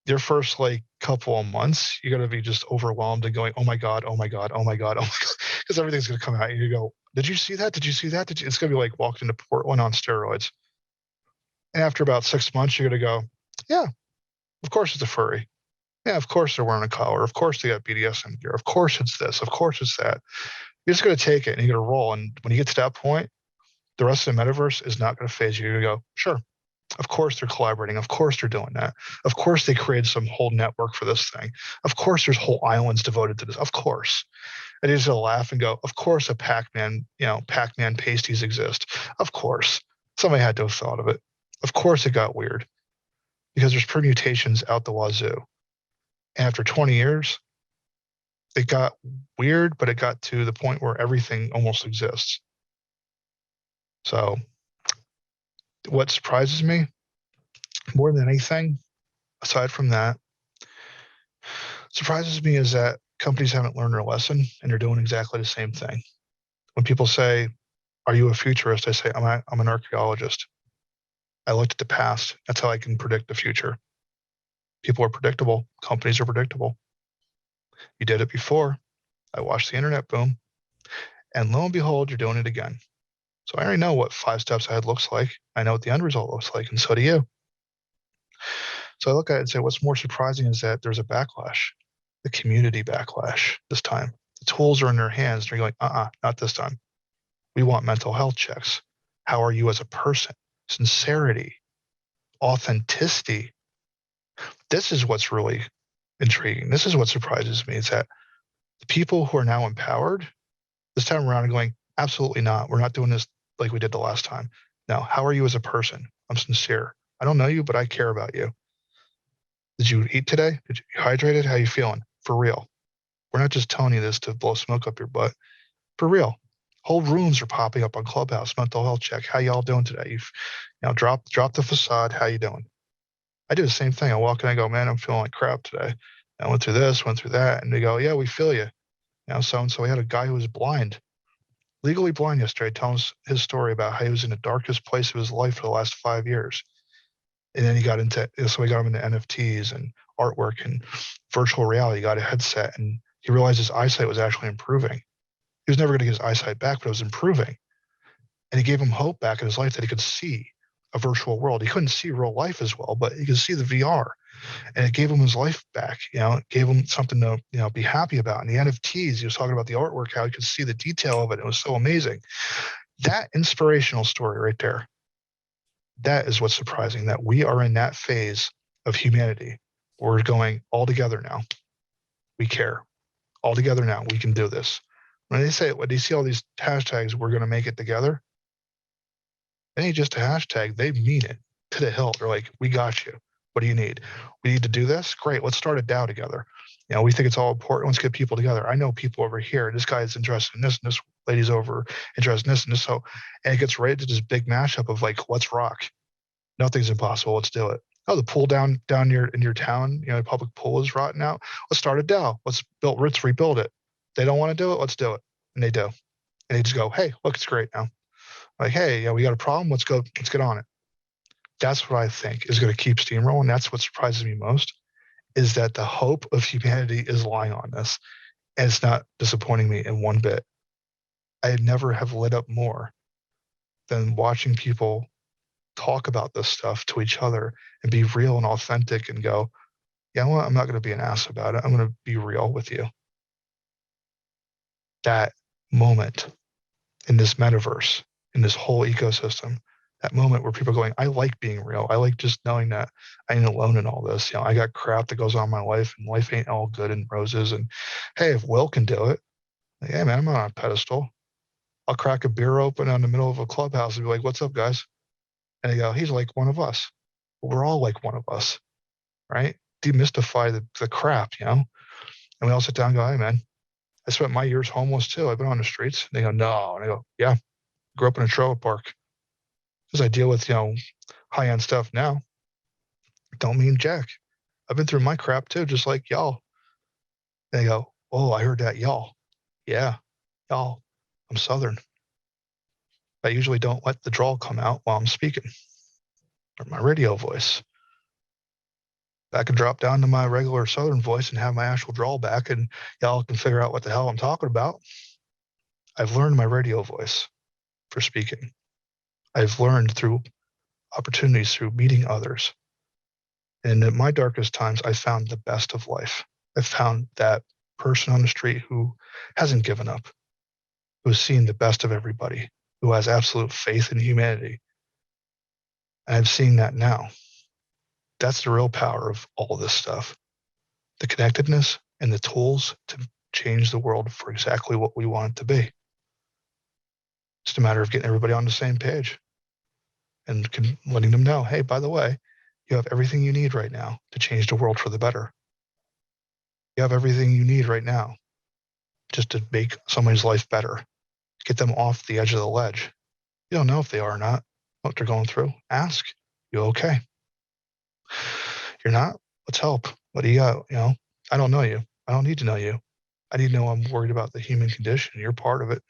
Your first like couple of months, you're going to be just overwhelmed and going, "Oh my God, oh my God, oh my God, oh my God," because everything's going to come at you. You go, "Did you see that? Did you see that? It's going to be like walking into Portland on steroids. And after about 6 months, you're going to go, "Yeah, of course it's a furry. Yeah, of course they're wearing a collar. Of course they got BDSM gear. Of course it's this. Of course it's that." You're just going to take it and you're going to roll. And when you get to that point, the rest of the metaverse is not going to phase you. You're going to go, "Sure, of course they're collaborating. Of course they're doing that. Of course they created some whole network for this thing. Of course there's whole islands devoted to this. Of course." And you just laugh and go, "Of course a Pac-Man pasties exist. Of course. Somebody had to have thought of it. Of course it got weird because there's permutations out the wazoo. And after 20 years, it got weird, but it got to the point where everything almost exists." So what surprises me more than anything, aside from that, surprises me is that companies haven't learned their lesson and they're doing exactly the same thing. When people say, "Are you a futurist?" I say, I'm an archaeologist. I looked at the past. That's how I can predict the future. People are predictable. Companies are predictable. You did it before. I watched the internet boom. And lo and behold, you're doing it again. So I already know what 5 steps ahead looks like. I know what the end result looks like, and so do you. So I look at it and say, what's more surprising is that there's a backlash, the community backlash this time. The tools are in their hands. They're going, not this time. We want mental health checks. How are you as a person? Sincerity, authenticity. This is what's really intriguing. This is what surprises me, is that the people who are now empowered this time around are going, "Absolutely not. We're not doing this like we did the last time. No, how are you as a person? I'm sincere. I don't know you, but I care about you. Did you eat today? Did you hydrated? How you feeling? For real. We're not just telling you this to blow smoke up your butt. For real." Whole rooms are popping up on Clubhouse, mental health check. How y'all doing today? You've drop the facade. How you doing? I do the same thing. I walk in, I go, "Man, I'm feeling like crap today. I went through this, went through that." And they go, "Yeah, we feel you." So we had a guy who was blind, legally blind yesterday, telling us his story about how he was in the darkest place of his life for the last 5 years. And then so we got him into NFTs and artwork and virtual reality. He got a headset and he realized his eyesight was actually improving. He was never going to get his eyesight back, but it was improving. And it gave him hope back in his life that he could see a virtual world. He couldn't see real life as well, but he could see the VR. And it gave him his life back. It gave him something to be happy about. And the NFTs, he was talking about the artwork, how he could see the detail of it. It was so amazing. That inspirational story right there, that is what's surprising, that we are in that phase of humanity. We're going all together now. We care. All together now. We can do this. When they see all these hashtags, "We're going to make it together," it ain't just a hashtag. They mean it to the hilt. They're like, "We got you. What do you need? We need to do this? Great. Let's start a DAO together. We think it's all important. Let's get people together. I know people over here. This guy is interested in this, and this lady's over interested in this and this." And it gets right into this big mashup of like, let's rock. Nothing's impossible. Let's do it. Oh, the pool down in your town, the public pool is rotten out. Let's start a DAO. Let's rebuild it. They don't want to do it. Let's do it. And they do. And they just go, hey, look, it's great now. Like, hey, yeah, we got a problem. Let's get on it. That's what I think is going to keep steamrolling. That's what surprises me most, is that the hope of humanity is lying on this. And it's not disappointing me in one bit. I never have lit up more than watching people talk about this stuff to each other and be real and authentic and go, yeah, well, I'm not going to be an ass about it. I'm going to be real with you. That moment in this metaverse, in this whole ecosystem, that moment where people are going, I like being real. I like just knowing that I ain't alone in all this. You know, I got crap that goes on in my life, and life ain't all good and roses. And hey, if Will can do it, like, hey man, I'm not on a pedestal. I'll crack a beer open in the middle of a clubhouse and be like, what's up, guys? And they go, he's like one of us. We're all like one of us, right? Demystify the crap, you know? And we all sit down and go, hey man, I spent my years homeless too. I've been on the streets. And they go, no. And I go, yeah, grew up in a trailer park. Because I deal with, you know, high-end stuff now. Don't mean jack. I've been through my crap too, just like y'all. And they go, oh, I heard that, y'all. Yeah, y'all. I'm Southern. I usually don't let the drawl come out while I'm speaking, or my radio voice. I can drop down to my regular Southern voice and have my actual drawl back, and y'all can figure out what the hell I'm talking about. I've learned my radio voice for speaking. I've learned through opportunities, through meeting others. And in my darkest times, I found the best of life. I found that person on the street who hasn't given up, who's seen the best of everybody, who has absolute faith in humanity. And I'm seeing that now. That's the real power of all this stuff. The connectedness and the tools to change the world for exactly what we want it to be. It's a matter of getting everybody on the same page and letting them know, hey, by the way, you have everything you need right now to change the world for the better. You have everything you need right now just to make somebody's life better. Get them off the edge of the ledge. You don't know if they are or not, what they're going through. Ask. You okay? You're not? Let's help. What do you got? You know, I don't know you. I don't need to know you. I need to know I'm worried about the human condition. You're part of it.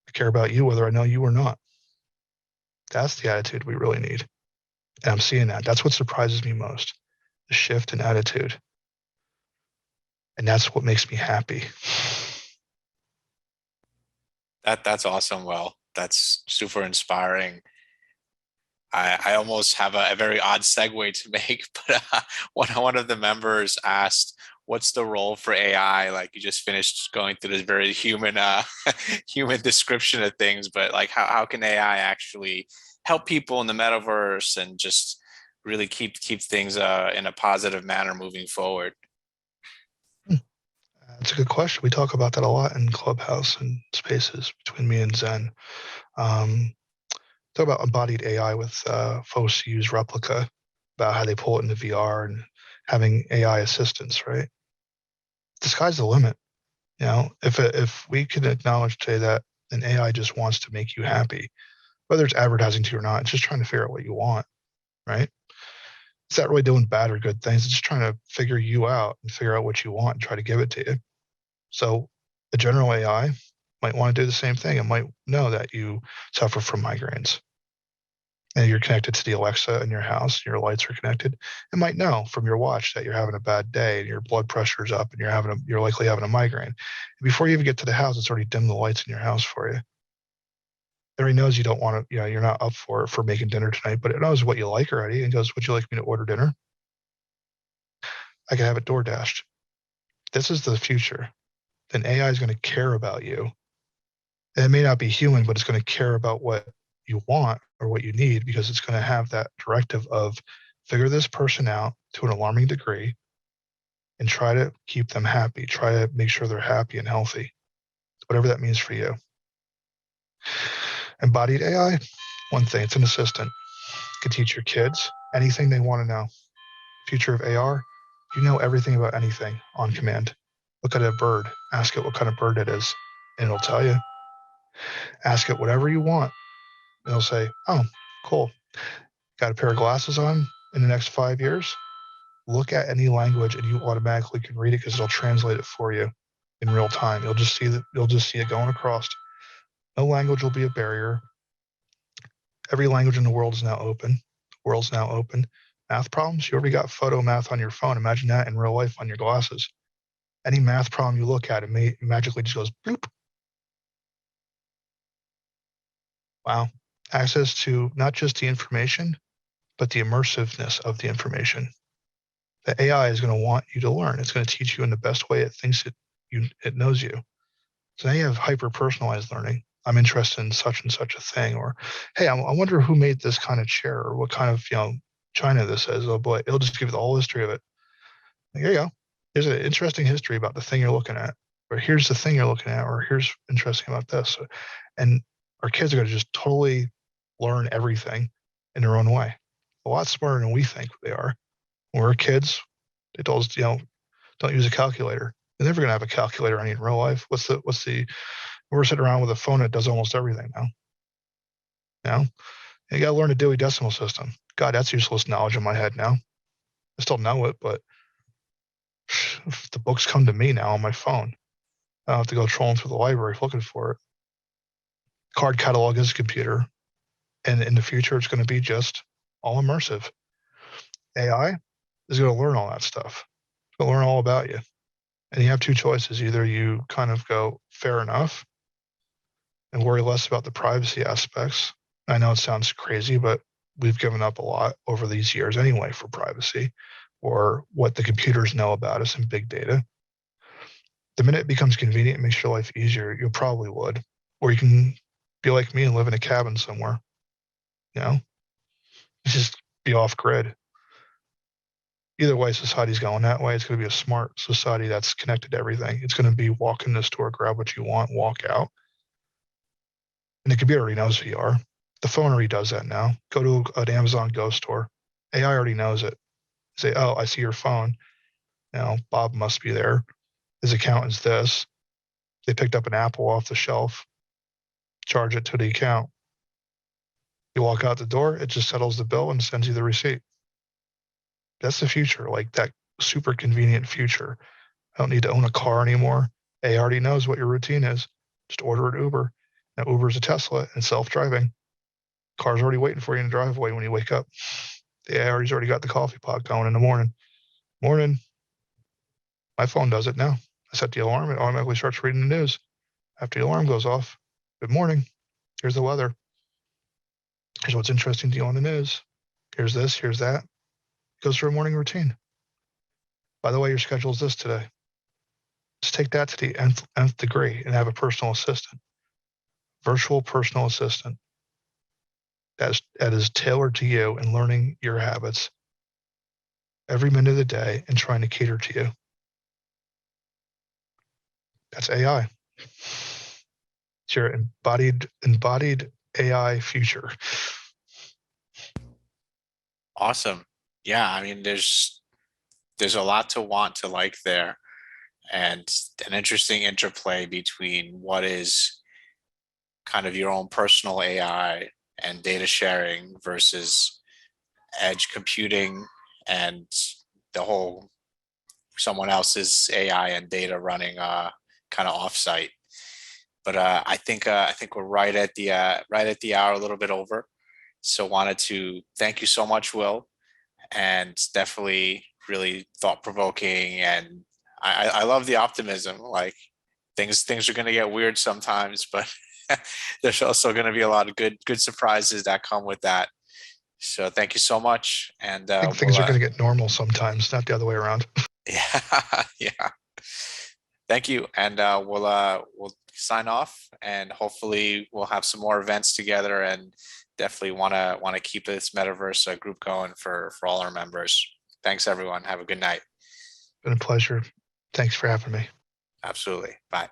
I care about you whether I know you or not. That's the attitude we really need. And I'm seeing that. That's what surprises me most, the shift in attitude. And that's what makes me happy. That's awesome. Well, that's super inspiring. I almost have a very odd segue to make, but one of the members asked, "What's the role for AI?" Like you just finished going through this very human human description of things, but like how can AI actually help people in the metaverse and just really keep things in a positive manner moving forward? That's a good question. We talk about that a lot in Clubhouse and spaces between me and Zen. Talk about embodied AI with folks who use Replica, about how they pull it into VR and having AI assistance, right? The sky's the limit. You know, if we can acknowledge today that an AI just wants to make you happy, whether it's advertising to you or not, it's just trying to figure out what you want, right? It's not really doing bad or good things. It's just trying to figure you out and figure out what you want and try to give it to you. So a general AI might want to do the same thing. It might know that you suffer from migraines and you're connected to the Alexa in your house, your lights are connected. It might know from your watch that you're having a bad day and your blood pressure's up and you're likely having a migraine. And before you even get to the house, it's already dimmed the lights in your house for you. It already knows you don't want to, you know, you're not up for making dinner tonight, but it knows what you like already and goes, would you like me to order dinner? I can have it door dashed. This is the future. Then AI is going to care about you. And it may not be human, but it's going to care about what you want or what you need because it's going to have that directive of figure this person out to an alarming degree and try to keep them happy. Try to make sure they're happy and healthy, whatever that means for you. Embodied AI, one thing, it's an assistant. You can teach your kids anything they want to know. Future of AR, you know everything about anything on command. Look at a bird, ask it what kind of bird it is, and it'll tell you. Ask it whatever you want, and it'll say, oh, cool. Got a pair of glasses on in the next 5 years? Look at any language and you automatically can read it because it'll translate it for you. in real time. You'll just see it going across. No language will be a barrier. Every language in the world is now open. The world's now open. Math problems, you already got photo math on your phone. Imagine that in real life on your glasses. Any math problem you look at, it magically just goes bloop. Wow. Access to not just the information, but the immersiveness of the information. The AI is going to want you to learn. It's going to teach you in the best way it thinks it knows you. So now you have hyper-personalized learning. I'm interested in such and such a thing, or hey, I wonder who made this kind of chair, or what kind of china this is. Oh boy, it'll just give you the whole history of it. Like, there you go. There's an interesting history about the thing you're looking at, or here's the thing you're looking at, or here's interesting about this. And our kids are going to just totally learn everything in their own way. A lot smarter than we think they are. When we're kids, they told us, don't use a calculator. They're never going to have a calculator in real life. We're sitting around with a phone that does almost everything now. You got to learn a Dewey Decimal System. God, that's useless knowledge in my head now. I still know it, but if the books come to me now on my phone, I don't have to go trolling through the library looking for it. Card catalog is a computer, and in the future, it's going to be just all immersive. AI is going to learn all that stuff. It's going to learn all about you. And you have two choices. Either you kind of go, fair enough, and worry less about the privacy aspects. I know it sounds crazy, but we've given up a lot over these years anyway for privacy, or what the computers know about us in big data. The minute it becomes convenient and makes your life easier, you probably would. Or you can be like me and live in a cabin somewhere. Just be off grid. Either way, society's going that way. It's going to be a smart society that's connected to everything. It's going to be walk in the store, grab what you want, walk out. And the computer already knows who you are. The phone already does that now. Go to an Amazon Go store. AI already knows it. Say, oh, I see your phone. Bob must be there. His account is this. They picked up an apple off the shelf, charge it to the account. You walk out the door, it just settles the bill and sends you the receipt. That's the future, like that super convenient future. I don't need to own a car anymore. AI already knows what your routine is. Just order an Uber. Now Uber's a Tesla and self-driving. Car's already waiting for you in the driveway when you wake up. The AI's already got the coffee pot going in the morning. Morning. My phone does it now. I set the alarm. It automatically starts reading the news. After the alarm goes off, good morning. Here's the weather. Here's what's interesting to you on the news. Here's this, here's that. It goes through a morning routine. By the way, your schedule is this today. Just take that to the nth degree and have a personal assistant. Virtual personal assistant. That is tailored to you and learning your habits every minute of the day and trying to cater to you. That's AI. It's your embodied AI future. Awesome. Yeah, I mean, there's a lot to want to like there, and an interesting interplay between what is kind of your own personal AI and data sharing versus edge computing and the whole someone else's AI and data running kind of offsite. But I think we're right at the hour, a little bit over. So wanted to thank you so much, Will, and definitely really thought-provoking. And I love the optimism. Like things are going to get weird sometimes, but there's also going to be a lot of good surprises that come with that. So thank you so much. And I think things are going to get normal sometimes, not the other way around. Yeah, yeah. Thank you, and we'll sign off, and hopefully we'll have some more events together, and definitely want to keep this Metaverse group going for all our members. Thanks, everyone. Have a good night. Been a pleasure. Thanks for having me. Absolutely. Bye.